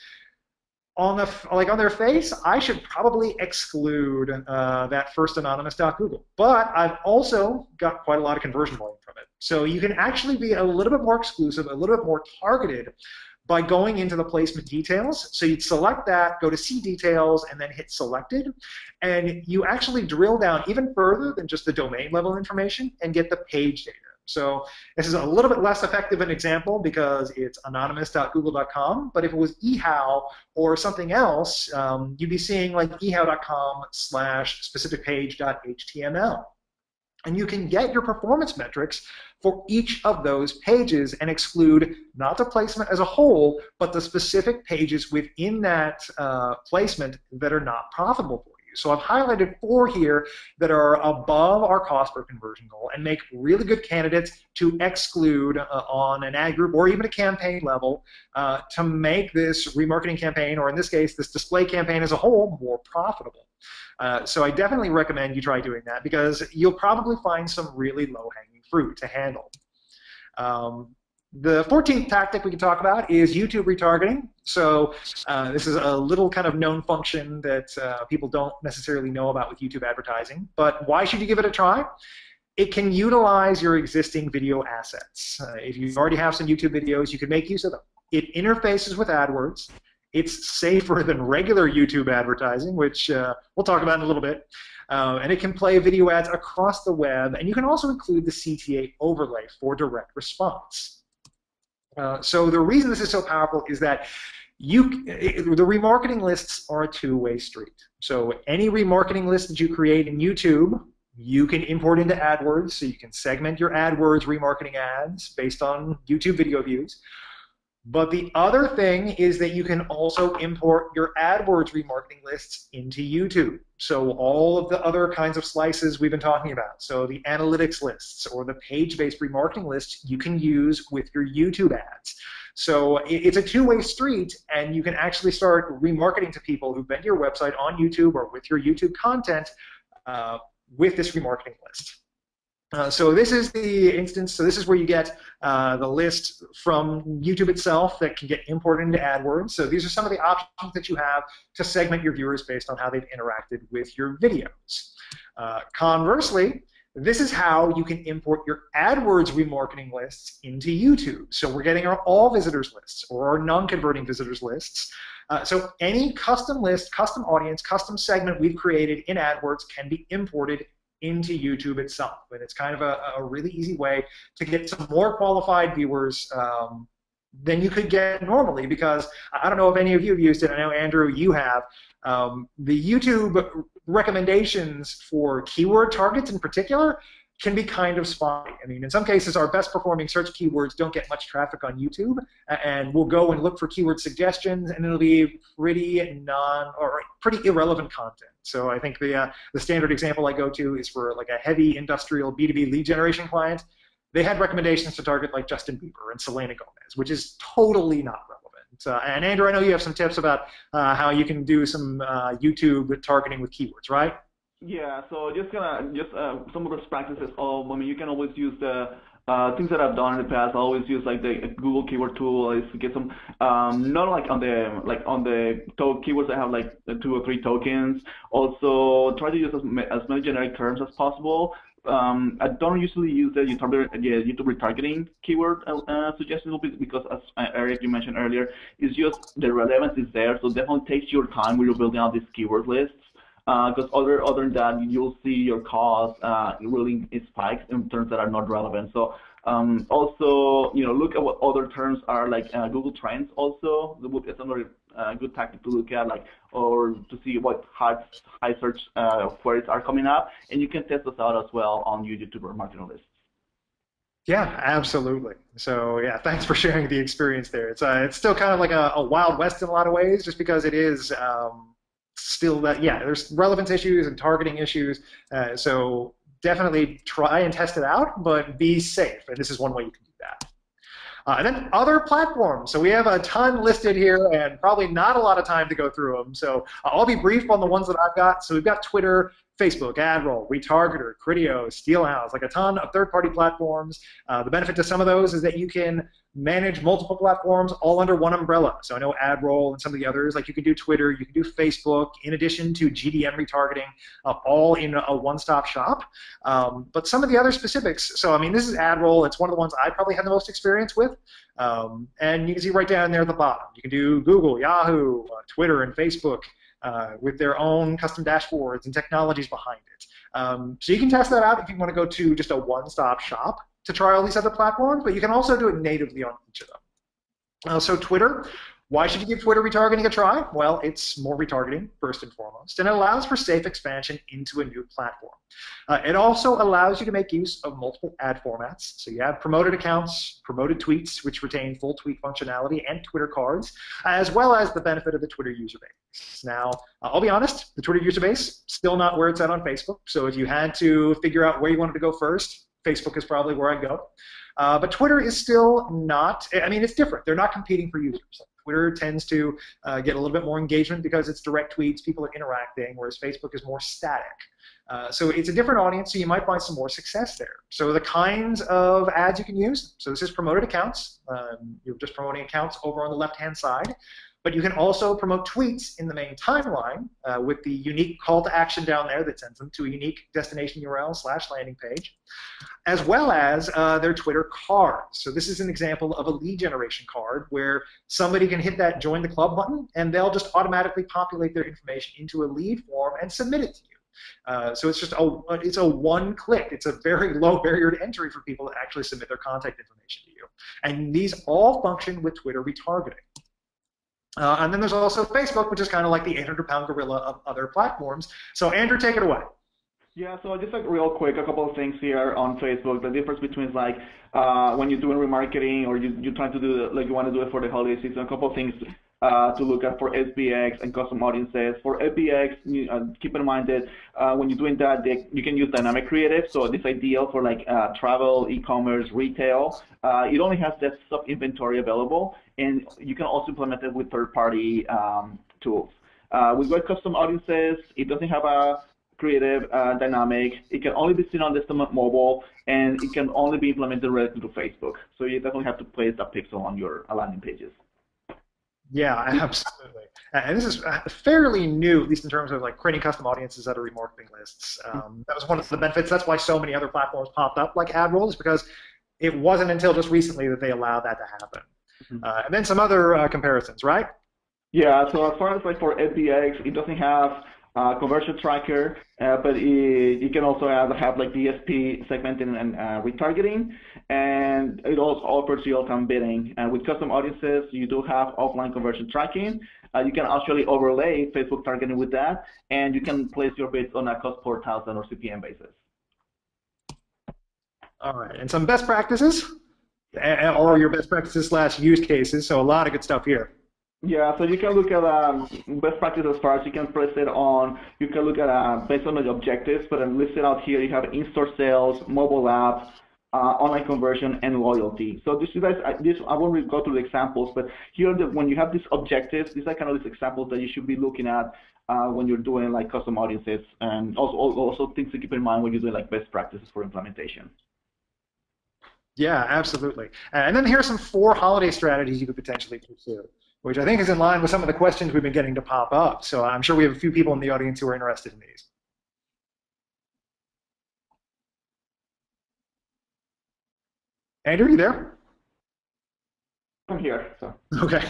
on their face, I should probably exclude that first anonymous.google. But I've also got quite a lot of conversion volume from it. So you can actually be a little bit more exclusive, a little bit more targeted by going into the placement details. So you'd select that, go to see details, and then hit selected. And you actually drill down even further than just the domain level information and get the page data. So this is a little bit less effective an example because it's anonymous.google.com, but if it was ehow or something else, you'd be seeing like ehow.com/specificpage.html. And you can get your performance metrics for each of those pages and exclude not the placement as a whole, but the specific pages within that placement that are not profitable for you. So I've highlighted 4 here that are above our cost per conversion goal and make really good candidates to exclude on an ad group or even a campaign level to make this remarketing campaign, or in this case, this display campaign as a whole, more profitable. So I definitely recommend you try doing that because you'll probably find some really low-hanging fruit to handle. The 14th tactic we can talk about is YouTube retargeting. So this is a little kind of known function that people don't necessarily know about with YouTube advertising. But why should you give it a try? It can utilize your existing video assets. If you already have some YouTube videos, you can make use of them. It interfaces with AdWords. It's safer than regular YouTube advertising, which we'll talk about in a little bit. And it can play video ads across the web. And you can also include the CTA overlay for direct response. So the reason this is so powerful is that the remarketing lists are a two-way street. So any remarketing list that you create in YouTube, you can import into AdWords, so you can segment your AdWords remarketing ads based on YouTube video views. But the other thing is that you can also import your AdWords remarketing lists into YouTube. So all of the other kinds of slices we've been talking about, so the analytics lists or the page-based remarketing lists, you can use with your YouTube ads. So it's a two-way street, and you can actually start remarketing to people who've been to your website on YouTube or with your YouTube content with this remarketing list. So this is the instance, so this is where you get the list from YouTube itself that can get imported into AdWords. So these are some of the options that you have to segment your viewers based on how they've interacted with your videos. Conversely, this is how you can import your AdWords remarketing lists into YouTube. So we're getting our all visitors lists or our non-converting visitors lists. So any custom list, custom audience, custom segment we've created in AdWords can be imported into YouTube itself. And it's kind of a really easy way to get some more qualified viewers than you could get normally, because I don't know if any of you have used it. I know, Andrew, you have. The YouTube recommendations for keyword targets in particular can be kind of spotty. I mean, in some cases, our best performing search keywords don't get much traffic on YouTube, and we'll go and look for keyword suggestions, and it'll be pretty irrelevant content. So I think the standard example I go to is for like a heavy industrial B2B lead generation client. they had recommendations to target like Justin Bieber and Selena Gomez, which is totally not relevant. And Andrew, I know you have some tips about how you can do some YouTube targeting with keywords, right? Yeah, so just some of those practices. I mean, you can always use the things that I've done in the past. I always use like the Google keyword tool. I used to get some, not like on the keywords that have like 2 or 3 tokens. Also, try to use as many generic terms as possible. I don't usually use the YouTube retargeting keyword suggestions because, as Eric, you mentioned earlier, it's just the relevance is there. So definitely takes your time when you're building out these keyword lists. Because other than that, you'll see your cost really spikes in terms that are not relevant. So also, look at what other terms are like Google Trends. Also, it's another good tactic to look at, or to see what high search queries are coming up, and you can test this out as well on your YouTube marketing lists. Yeah, absolutely. So yeah, thanks for sharing the experience there. It's still kind of like a Wild West in a lot of ways, just because it is. Still that, yeah, there's relevance issues and targeting issues, so definitely try and test it out, but be safe, and this is one way you can do that. And then other platforms. So we have a ton listed here and probably not a lot of time to go through them, so I'll be brief on the ones that I've got. So we've got Twitter, Facebook, AdRoll, Retargeter, Criteo, Steelhouse, like a ton of third-party platforms. The benefit to some of those is that you can manage multiple platforms all under one umbrella. So I know AdRoll and some of the others, like you can do Twitter, you can do Facebook, in addition to GDM retargeting, all in a one-stop shop. But some of the other specifics, so I mean, this is AdRoll. It's one of the ones I probably had the most experience with. And you can see right down there at the bottom, you can do Google, Yahoo, Twitter, and Facebook with their own custom dashboards and technologies behind it. So you can test that out if you want to go to just a one-stop shop to try all these other platforms, but you can also do it natively on each of them. So Twitter, why should you give Twitter retargeting a try? Well, it's more retargeting, first and foremost, and it allows for safe expansion into a new platform. It also allows you to make use of multiple ad formats. So you have promoted accounts, promoted tweets, which retain full tweet functionality, and Twitter cards, as well as the benefit of the Twitter user base. Now, I'll be honest, the Twitter user base, still not where it's at on Facebook. So if you had to figure out where you wanted to go first, Facebook is probably where I'd go. But Twitter is still not, I mean, it's different. They're not competing for users. Twitter tends to get a little bit more engagement because it's direct tweets, people are interacting, whereas Facebook is more static. So it's a different audience, so you might find some more success there. So the kinds of ads you can use, so this is promoted accounts. You're just promoting accounts over on the left-hand side. But you can also promote tweets in the main timeline with the unique call to action down there that sends them to a unique destination URL/landing page, as well as their Twitter cards. So this is an example of a lead generation card where somebody can hit that join the club button and they'll just automatically populate their information into a lead form and submit it to you. So it's just a one click. It's a very low barrier to entry for people to actually submit their contact information to you. And these all function with Twitter retargeting. And then there's also Facebook, which is kind of like the 800-pound gorilla of other platforms. So Andrew, take it away. Yeah, so just like real quick, a couple of things here on Facebook. The difference between like when you're doing remarketing or you're trying to do like you want to do it for the holiday season. A couple of things to look at for SBX and custom audiences. For SBX, keep in mind that when you're doing that, you can use dynamic creative. So this ideal for like travel, e-commerce, retail. It only has that sub inventory available, and you can also implement it with third-party tools. With web custom audiences, it doesn't have a creative dynamic. It can only be seen on desktop mobile, and it can only be implemented directly to Facebook. So you definitely have to place that pixel on your landing pages. Yeah, absolutely. And this is fairly new, at least in terms of like creating custom audiences out of remarketing lists. That was one of the benefits. That's why so many other platforms popped up like AdRoll, is because it wasn't until just recently that they allowed that to happen. And then some other comparisons, right? Yeah, so as far as like for SBX, it doesn't have conversion tracker, but it can also have like DSP segmenting and retargeting, and it also offers real-time bidding. And with custom audiences, you do have offline conversion tracking. You can actually overlay Facebook targeting with that, and you can place your bids on a cost per thousand or CPM basis. All right, and some best practices, or your best practices / use cases. So a lot of good stuff here. Yeah, so you can look at best practice as far as you can place it on. You can look at based on the objectives, but then listed out here you have in-store sales, mobile app, online conversion, and loyalty. So I won't really go through the examples, but here when you have these objectives, these are kind of these examples that you should be looking at when you're doing like custom audiences, and also things to keep in mind when you're doing like best practices for implementation. Yeah, absolutely. And then here are some 4 holiday strategies you could potentially pursue, which I think is in line with some of the questions we've been getting to pop up. So I'm sure we have a few people in the audience who are interested in these. Andrew, you there? I'm here. So. Okay.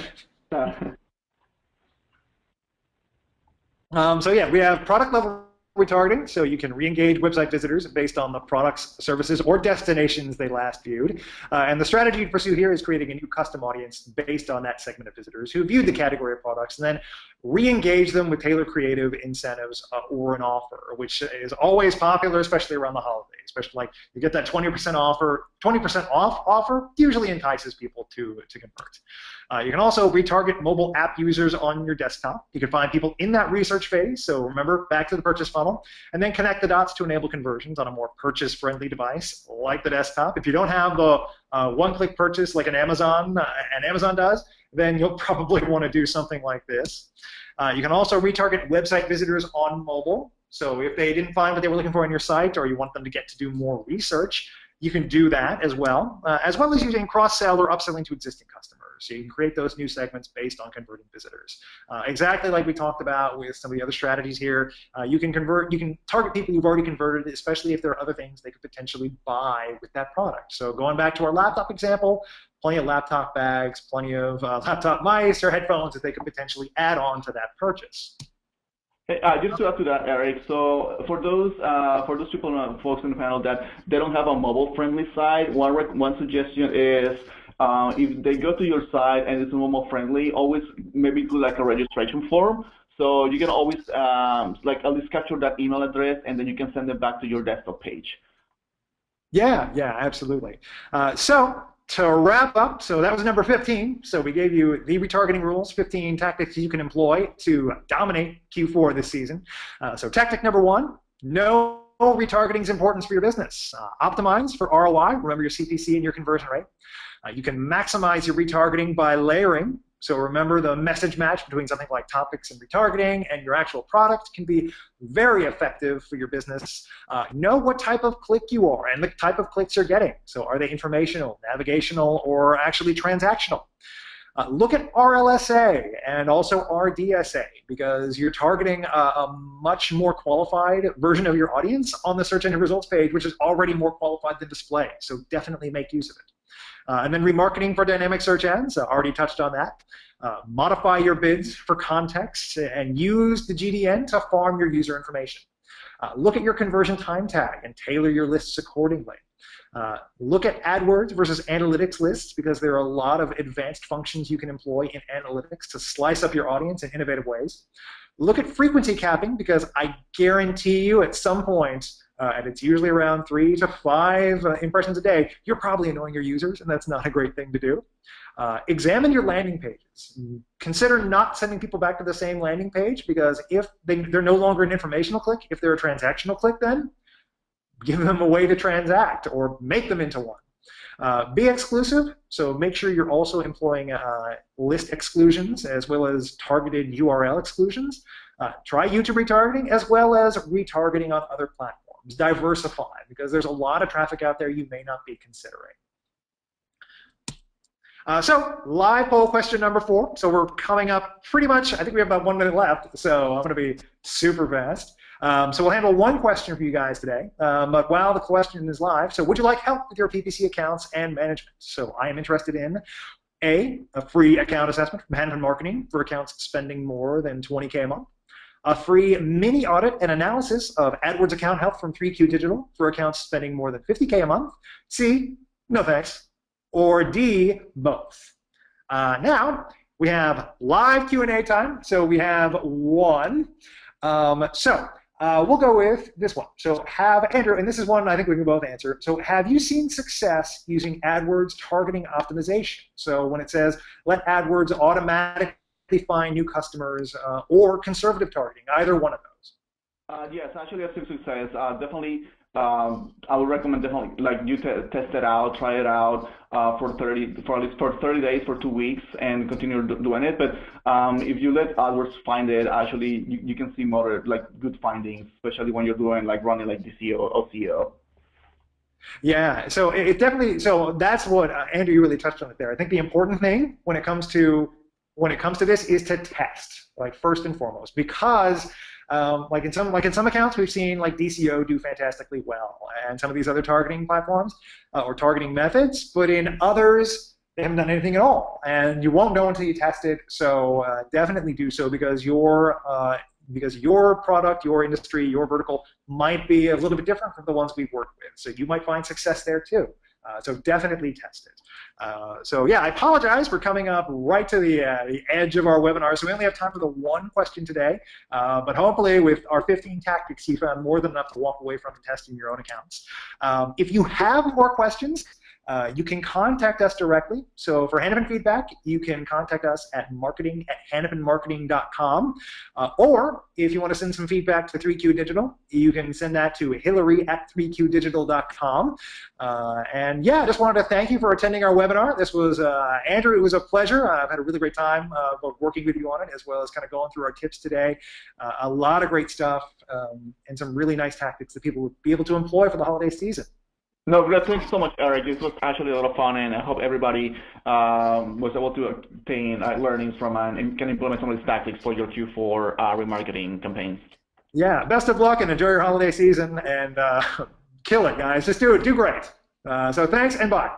So yeah, we have product level retargeting, so you can re-engage website visitors based on the products, services, or destinations they last viewed. And the strategy to pursue here is creating a new custom audience based on that segment of visitors who viewed the category of products, and then re-engage them with tailored creative incentives or an offer, which is always popular, especially around the holidays. Especially like you get that 20% offer, 20% off offer usually entices people to convert. You can also retarget mobile app users on your desktop. You can find people in that research phase, so remember, back to the purchase funnel, and then connect the dots to enable conversions on a more purchase-friendly device like the desktop. If you don't have the one-click purchase like an Amazon does, then you'll probably want to do something like this. You can also retarget website visitors on mobile. So if they didn't find what they were looking for on your site, or you want them to get to do more research, you can do that as well as using cross-sell or upselling to existing customers. So you can create those new segments based on converting visitors. Exactly like we talked about with some of the other strategies here, you can target people you've already converted, especially if there are other things they could potentially buy with that product. So going back to our laptop example, plenty of laptop bags, plenty of laptop mice or headphones that they could potentially add on to that purchase. Hey, just to add to that, Eric, so for those people, folks in the panel that they don't have a mobile-friendly site, one suggestion is if they go to your site and it's mobile-friendly, always maybe do like a registration form. So you can always like at least capture that email address, and then you can send it back to your desktop page. Yeah, absolutely. So to wrap up, so that was number 15. So we gave you the retargeting rules, 15 tactics you can employ to dominate Q4 this season. So tactic number 1, know retargeting's importance for your business. Optimize for ROI, remember your CPC and your conversion rate. You can maximize your retargeting by layering. So remember, the message match between something like topics and retargeting and your actual product can be very effective for your business. Know what type of click you are and the type of clicks you're getting. So are they informational, navigational, or actually transactional? Look at RLSA and also RDSA, because you're targeting a much more qualified version of your audience on the search engine results page, which is already more qualified than display. So definitely make use of it. And then remarketing for dynamic search ads, already touched on that. Modify your bids for context and use the GDN to farm your user information. Look at your conversion time tag and tailor your lists accordingly. Look at AdWords versus analytics lists, because there are a lot of advanced functions you can employ in analytics to slice up your audience in innovative ways. Look at frequency capping, because I guarantee you at some point, and it's usually around 3 to 5 impressions a day, you're probably annoying your users, and that's not a great thing to do. Examine your landing pages. Consider not sending people back to the same landing page, because if they're no longer an informational click, if they're a transactional click, then give them a way to transact or make them into one. Be exclusive, so make sure you're also employing list exclusions as well as targeted URL exclusions. Try YouTube retargeting as well as retargeting on other platforms. Diversify, because there's a lot of traffic out there you may not be considering. So live poll question number 4. So we're coming up pretty much, I think we have about 1 minute left, so I'm going to be super fast. So we'll handle one question for you guys today. But while the question is live, so would you like help with your PPC accounts and management? So I am interested in a free account assessment from Hanapin Marketing for accounts spending more than 20K a month. A free mini audit and analysis of AdWords account health from 3Q Digital for accounts spending more than 50K a month. C, no thanks. Or D, both. Now, we have live Q&A time. So we have 1. We'll go with this one. So Andrew, and this is one I think we can both answer. So have you seen success using AdWords targeting optimization? So when it says, let AdWords automatically find new customers or conservative targeting, either one of those. Yes, actually I've seen success. Definitely I would recommend definitely like you test it out, try it out for at least for 30 days, for 2 weeks, and continue doing it. But if you let AdWords find it, actually you can see more like good findings, especially when you're doing like running like DCO or SEO. Yeah, so it definitely, so that's what Andrew, you really touched on it there. I think the important thing when it comes to this is to test, like first and foremost, because like in some accounts we've seen like DCO do fantastically well, and some of these other targeting platforms or targeting methods, but in others they haven't done anything at all, and you won't know until you test it. So definitely do so, because your product, your industry, your vertical might be a little bit different from the ones we've worked with. So you might find success there too. So definitely test it. So yeah, I apologize for coming up right to the edge of our webinar. So we only have time for the one question today. But hopefully with our 15 tactics, you found more than enough to walk away from testing your own accounts. If you have more questions, you can contact us directly. So for Hanapin feedback, you can contact us at marketing@hanapinmarketing.com. Or if you want to send some feedback to 3Q Digital, you can send that to hillary@3qdigital.com. And yeah, I just wanted to thank you for attending our webinar. This was, Andrew, it was a pleasure. I've had a really great time both working with you on it as well as kind of going through our tips today. A lot of great stuff and some really nice tactics that people would be able to employ for the holiday season. No, thanks so much, Eric. This was actually a lot of fun, and I hope everybody was able to obtain learnings from and can implement some of these tactics for your Q4 remarketing campaigns. Yeah, best of luck and enjoy your holiday season, and kill it, guys. Just do it. Do great. So thanks and bye.